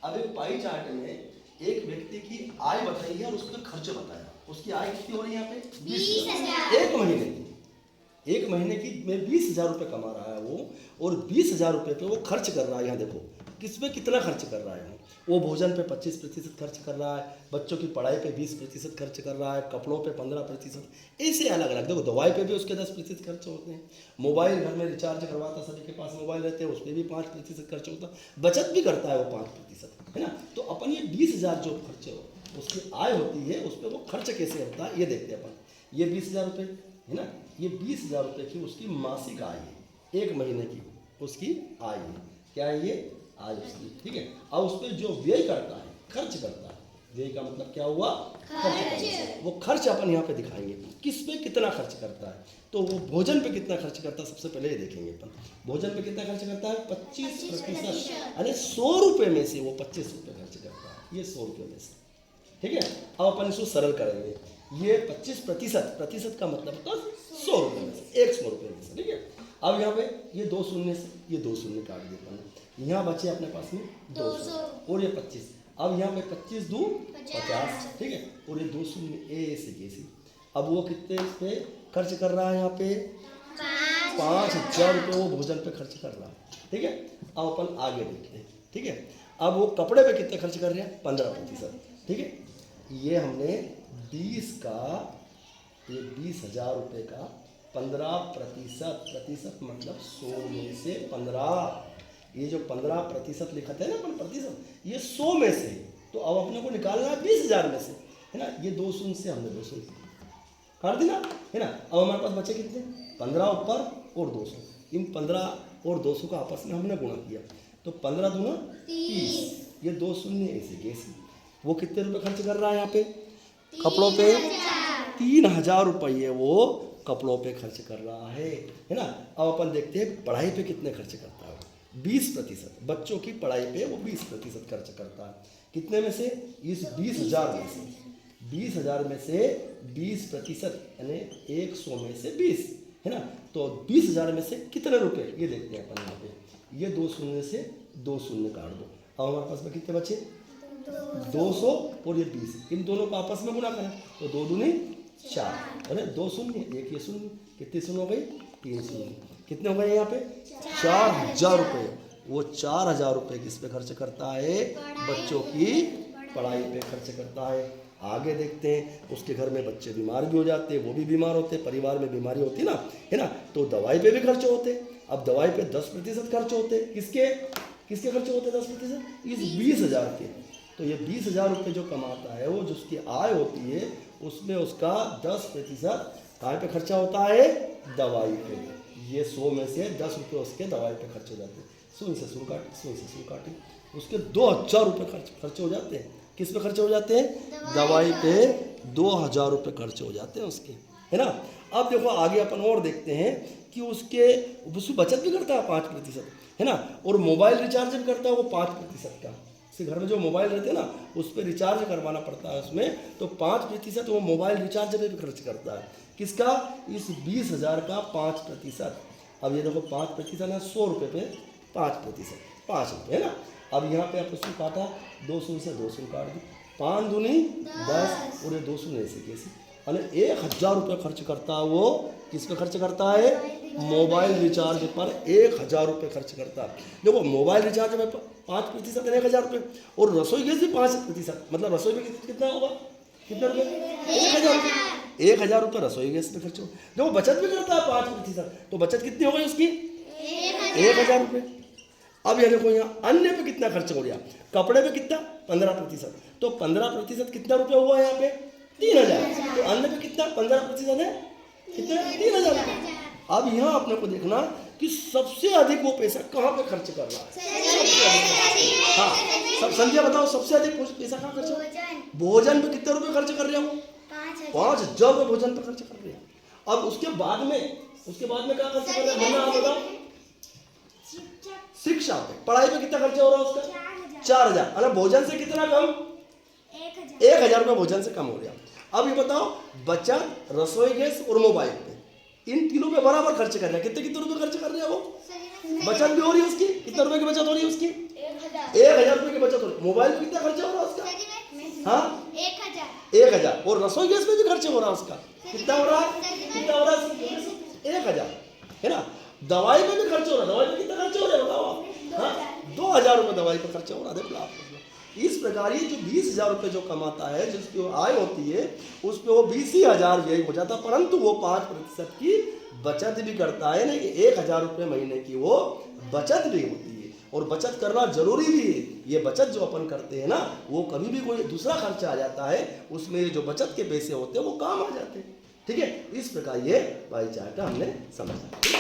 अब एक pie chart में एक व्यक्ति की आय बताई है और उसका खर्च बताया। उसकी आय कितनी हो रही है यहाँ पे? 20,000। एक महीने की में 20,000 रुपये कमा रहा है वो, और 20,000 रुपये पे वो खर्च कर रहा है। यहाँ देखो किस पे कितना खर्च कर रहा है वो भोजन पे 25% खर्च कर रहा है, बच्चों की पढ़ाई पे 20% खर्च कर रहा है, कपड़ों पे 15%, ऐसे अलग अलग। देखो दवाई पे भी उसके 10% खर्च होते हैं, मोबाइल घर में रिचार्ज करवाता, सभी के पास मोबाइल रहते हैं, उस पर भी 5% खर्च होता है, बचत भी करता है वो 5%, है ना। तो अपन ये 20,000 जो खर्च हो उसकी आय होती है उस पर वो खर्च कैसे होता है ये देखते हैं अपन। ये 20,000 रुपये है ना, ये 20,000 रुपये की उसकी मासिक आय है, एक महीने की उसकी आय है। क्या है ये? आय उसकी, ठीक है। अब उस पर जो व्यय करता है, खर्च करता है, व्यय का मतलब क्या हुआ? खर्च। वो खर्च अपन यहाँ पे दिखाएंगे किस पे कितना खर्च करता है। तो वो भोजन पे कितना खर्च करता है सबसे पहले ये देखेंगे अपन। भोजन पे कितना खर्च करता है? 25%, यानी 100 रुपये में से वो 25 रुपये खर्च करता है, ये 100 रुपये में से, ठीक है। अब अपन इसको सरल करेंगे, ये 25% का मतलब होता है 100 रुपये में से, 100 रुपये में से, ठीक है। अब यहाँ पे ये 2 शून्य से ये 2 शून्य काट देता हूँ, यहाँ बचे अपने पास में 200 और ये 25। अब यहाँ पे 25 दूँ 50, ठीक है, और ये 2 शून्य ऐसे कैसे। अब वो कितने पे खर्च कर रहा है? यहाँ पे 5,000 रुपये वो भोजन पे खर्च कर रहा है, ठीक है। अब अपन आगे देखते हैं, ठीक है। अब वो कपड़े पे कितने खर्च कर रहे हैं? 15%, ठीक है। ये हमने 20 का, ये 20,000 रुपये का 15% मतलब 100 में से 15, ये जो 15% लिखा था ना अपन प्रतिशत, ये 100 में से, तो अब अपने को निकालना है 20,000 में से, है ना। ये 2 शून्य से हमने 2 शून्य काट दिया, है ना। अब हमारे पास बचे कितने? 15 ऊपर और 200, इन 15 और 200 का आपस में हमने गुणा किया, तो 15 दूना 30, ये 2 शून्य ऐसे कैसे। वो कितने रुपए खर्च कर रहा है यहाँ पे? कपड़ों पे 3,000 रुपये वो कपड़ों पे खर्च कर रहा है ना। अब अपन देखते हैं पढ़ाई पे कितने खर्च करता है। 20%, बच्चों की पढ़ाई पे वो 20% खर्च करता है। कितने में से? इस 20,000 में से, 20,000 में से 20% यानी 100 में से 20, है ना। तो 20,000 में से कितने रुपए ये देखते हैं अपन यहाँ पे। ये 2 शून्य से 2 शून्य काट दो, अब हमारे पास में कितने बचे? 200 और ये 20, इन दोनों को आपस में गुणा करें तो 2 दूनी 4, अरे 2 शून्य एक ये शून्य, कितने शून्य हो गई? 3 शून्य, कितने हो गए यहाँ पे? 4,000 रुपये। वो 4,000 रुपये किस पे खर्च करता है? बच्चों की पढ़ाई पे खर्च करता है। आगे देखते हैं, उसके घर में बच्चे बीमार भी हो जाते हैं, वो भी बीमार होते हैं, परिवार में बीमारी होती ना, है ना, तो दवाई पे भी खर्च होते हैं। अब दवाई पे 10% खर्च होते हैं, किसके किसके खर्च होते हैं? 10%, इस 20,000 के। तो ये 20,000 रुपये जो कमाता है वो, जो उसकी आय होती है उसमें उसका 10% कहाँ पे खर्चा होता है? दवाई पे। ये 100 में से 10 रुपये उसके दवाई पे खर्च हो जाते हैं। सुन से सुन काटे उसके 2,000 रुपये खर्च हो जाते हैं। किस पे खर्च हो जाते हैं? दवाई पे 2,000 रुपये खर्च हो जाते हैं उसके, है ना। अब देखो आगे अपन और देखते हैं कि उसकी बचत भी करता है 5%, है ना, और मोबाइल रिचार्ज भी करता है वो 5% का। उसके घर में जो मोबाइल रहते हैं ना उस पर रिचार्ज करवाना पड़ता है उसमें, तो 5% वो मोबाइल रिचार्ज पे भी खर्च करता है। किसका? इस 20,000 का 5%। अब ये देखो 5% है 100 रुपये पे 5%, 5 रुपये, है ना। अब यहाँ पे आप उसको काटा, 2 शून्य से 2 शून्य काट दी, 5 दूनी 10 और ये 2 शून्य ऐसे कैसे, अरे 1,000 रुपये खर्च करता है वो। किस पे खर्च करता है? मोबाइल रिचार्ज पर 1,000 रुपये खर्च करता है। देखो मोबाइल रिचार्ज में 5% 1,000 रुपये, और रसोई गैस भी 5%, मतलब रसोई में कितना होगा? कितने रुपये? 1,000 रुपये। 1,000 रुपये रसोई गैस पे खर्च हो। देखो बचत भी करता है 5%, तो बचत कितनी हो गई उसकी? 1,000 रुपये। अब ये देखो यहाँ अन्य पे कितना खर्च हो गया? कपड़े पे कितना? 15%, तो 15% कितना रुपये हुआ यहाँ पे? 3,000। तो अन्य पे कितना? 15% है कितना? 3,000 रुपये। अब यहाँ अपने को देखना कि सबसे अधिक वो पैसा कहाँ पे खर्च कर रहा है। हाँ, सब संध्या बताओ, सबसे अधिक पैसा कहाँ खर्च हो? भोजन पे कितने रुपए खर्च कर रहे हो? 5,000 रुपये भोजन पे खर्च कर रहे हैं। अब उसके बाद में क्या खर्च कर रहे हैं? आप बताओ। शिक्षा पे, पढ़ाई पे कितना खर्चा हो रहा है उसका? 4,000। अरे भोजन से कितना कम? 1,000 रुपये भोजन से कम हो गया। अब ये बताओ, बचत, रसोई गैस और मोबाइल पे, इन तीनों पे बराबर खर्च कर रहे हैं। कितने रुपए खर्च कर रहे हैं वो? बचत भी हो रही है उसकी, कितने रुपए की बचत हो रही है उसकी? 1000 रुपये की बचत हो रही। मोबाइल पे कितना खर्चा हो रहा है उसका? हाँ 1000। और रसोई गैस पे भी खर्चा हो रहा है उसका, कितना हो रहा है? कितना हो रहा है? 1000, है ना। दवाई पे भी खर्च हो रहा है, दवाई पे कितना खर्चा हो रहा है बताओ आप? हाँ 2000 रुपये दवाई पे खर्चा हो रहा है। देखो आप, इस प्रकार ये जो 20,000 रुपये जो कमाता है, जिसकी वो आय होती है, उस पर वो 20,000 व्यय हो जाता है, परंतु वो 5% की बचत भी करता है ना, कि 1000 रुपये महीने की वो बचत भी होती है। और बचत करना जरूरी भी है। ये बचत जो अपन करते हैं ना, वो कभी भी कोई दूसरा खर्चा आ जाता है, उसमें जो बचत के पैसे होते हैं वो काम आ जाते हैं। ठीक है, इस प्रकार ये पाई चार्ट हमने समझा।